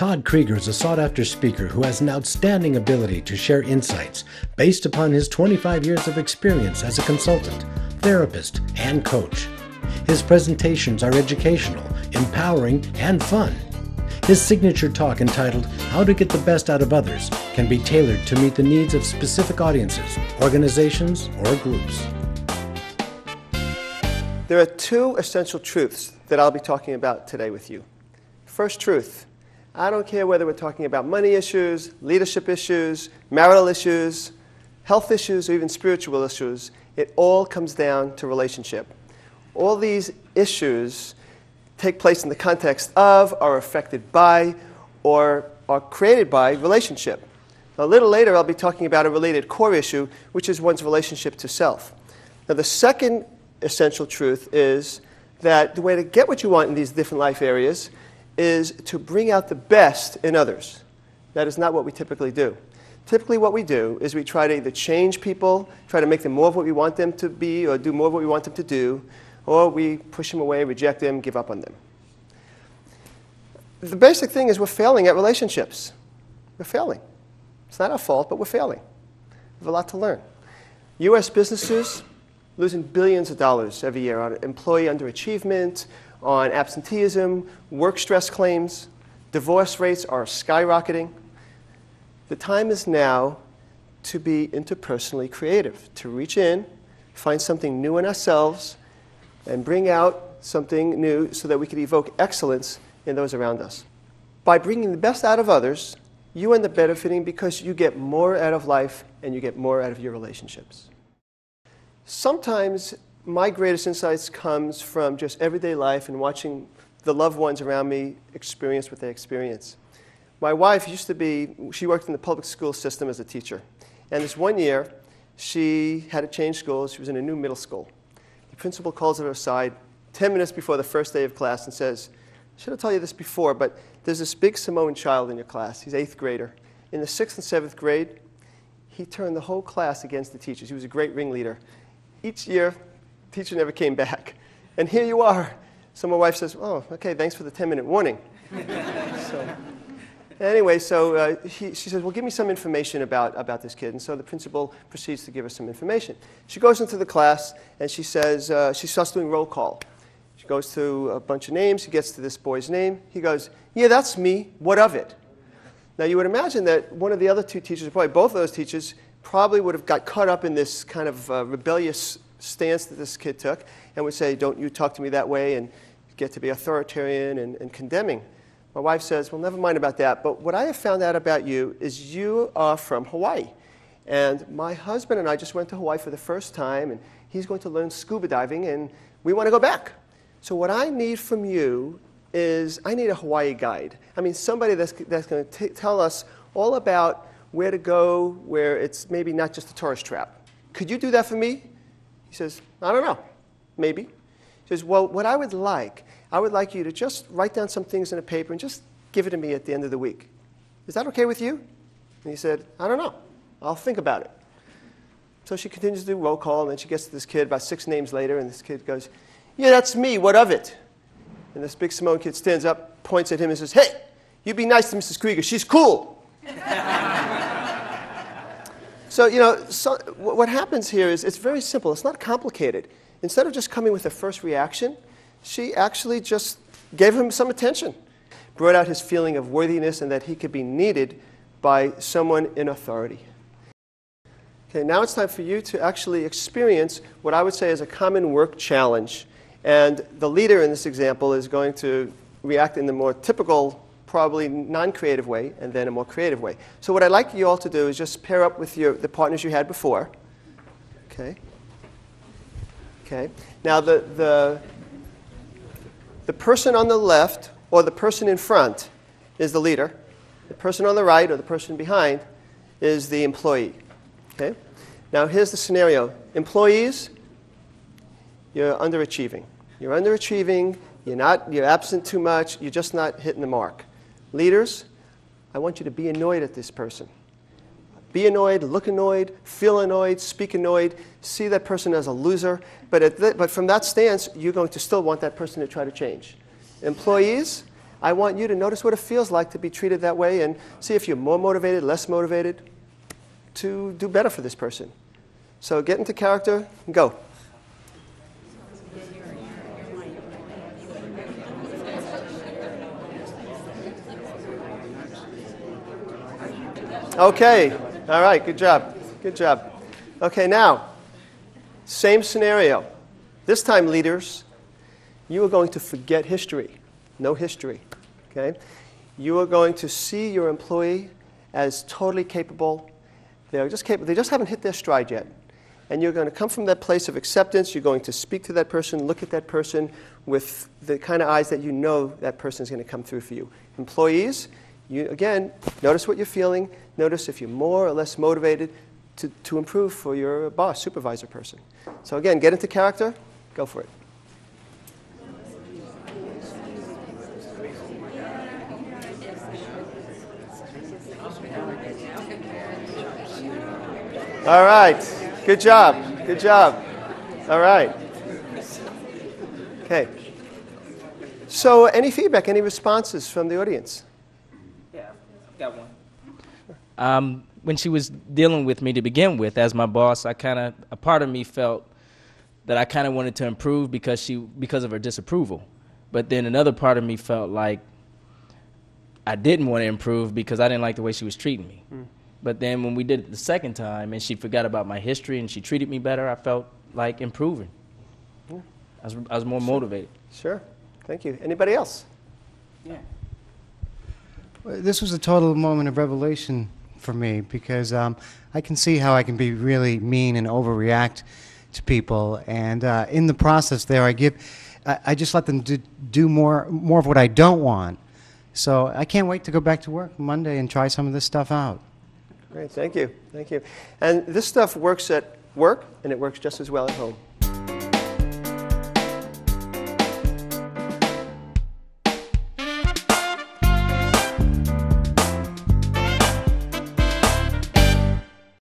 Todd Creager is a sought-after speaker who has an outstanding ability to share insights based upon his 25 years of experience as a consultant, therapist, and coach. His presentations are educational, empowering, and fun. His signature talk, entitled How to Get the Best Out of Others, can be tailored to meet the needs of specific audiences, organizations, or groups. There are two essential truths that I'll be talking about today with you. First truth, I don't care whether we're talking about money issues, leadership issues, marital issues, health issues, or even spiritual issues, it all comes down to relationship. All these issues take place in the context of, are affected by, or are created by relationship. A little later, I'll be talking about a related core issue, which is one's relationship to self. Now, the second essential truth is that the way to get what you want in these different life areas is to bring out the best in others. That is not what we typically do. Typically what we do is we try to either change people, try to make them more of what we want them to be, or do more of what we want them to do, or we push them away, reject them, give up on them. The basic thing is we're failing at relationships. We're failing. It's not our fault, but we're failing. We have a lot to learn. U.S. businesses losing billions of dollars every year on employee underachievement, on absenteeism, work stress claims. Divorce rates are skyrocketing. The time is now to be interpersonally creative, to reach in, find something new in ourselves, and bring out something new so that we can evoke excellence in those around us. By bringing the best out of others, you end up benefiting because you get more out of life and you get more out of your relationships. Sometimes my greatest insights comes from just everyday life and watching the loved ones around me experience what they experience. My wife she worked in the public school system as a teacher. And this one year, she had to change schools. She was in a new middle school. The principal calls her aside 10 minutes before the first day of class and says, I should have told you this before, but there's this big Samoan child in your class. He's 8th grader. In the 6th and 7th grade, he turned the whole class against the teachers. He was a great ringleader. Each year, the teacher never came back. And here you are. So my wife says, oh, okay, thanks for the 10-minute warning. She says, well, give me some information about this kid. And so the principal proceeds to give her some information. She goes into the class, and she says, she starts doing roll call. She goes through a bunch of names. She gets to this boy's name. He goes, yeah, that's me. What of it? Now, you would imagine that one of the other two teachers, probably both of those teachers, probably would have got caught up in this kind of rebellious stance that this kid took and would say, don't you talk to me that way, and get to be authoritarian and condemning. My wife says, well, never mind about that, but what I have found out about you is you are from Hawaii. And my husband and I just went to Hawaii for the first time, and he's going to learn scuba diving, and we want to go back. So what I need from you is I need a Hawaii guide. I mean, somebody that's going to tell us all about where to go, where it's maybe not just a tourist trap. Could you do that for me? He says, I don't know, maybe. He says, well, what I would like you to just write down some things in a paper and just give it to me at the end of the week. Is that okay with you? And he said, I don't know. I'll think about it. So she continues to do roll call, and then she gets to this kid about 6 names later, and this kid goes, yeah, that's me. What of it? And this big Samoan kid stands up, points at him, and says, hey, you be nice to Mrs. Creager. She's cool. So, what happens here is it's very simple. It's not complicated. Instead of just coming with a first reaction, she actually just gave him some attention, brought out his feeling of worthiness and that he could be needed by someone in authority. Okay, now it's time for you to actually experience what I would say is a common work challenge. And the leader in this example is going to react in the more typical, probably non-creative way, and then a more creative way. So what I'd like you all to do is just pair up with the partners you had before. Okay. Okay. Now the person on the left or the person in front is the leader. The person on the right or the person behind is the employee. Okay. Now here's the scenario. Employees, you're underachieving. You're underachieving. You're absent too much. You're just not hitting the mark. Leaders, I want you to be annoyed at this person. Be annoyed, look annoyed, feel annoyed, speak annoyed, see that person as a loser. But from that stance, you're going to still want that person to try to change. Employees, I want you to notice what it feels like to be treated that way and see if you're more motivated, less motivated to do better for this person. So get into character and go. Okay, all right, good job, good job. Okay, now, same scenario. This time, leaders, you are going to forget history. No history, okay? You are going to see your employee as totally capable. They're just capable. They just haven't hit their stride yet. And you're going to come from that place of acceptance. You're going to speak to that person, look at that person with the kind of eyes that you know that person is going to come through for you. Employees, you, again, notice what you're feeling. Notice if you're more or less motivated to improve for your boss, supervisor person. So again, get into character. Go for it. All right. Good job. Good job. All right. Okay. So any feedback, any responses from the audience? Yeah, I've got one. When she was dealing with me to begin with as my boss, a part of me felt that I kind of wanted to improve because of her disapproval. But then another part of me felt like I didn't want to improve because I didn't like the way she was treating me. But then when we did it the second time and she forgot about my history and she treated me better, I felt like improving. I was more motivated. Sure. Thank you. Anybody else? Yeah. Well, this was a total moment of revelation for me because I can see how I can be really mean and overreact to people. And in the process there, I just let them do more of what I don't want. So I can't wait to go back to work Monday and try some of this stuff out. Great, thank you, thank you. And this stuff works at work, and it works just as well at home.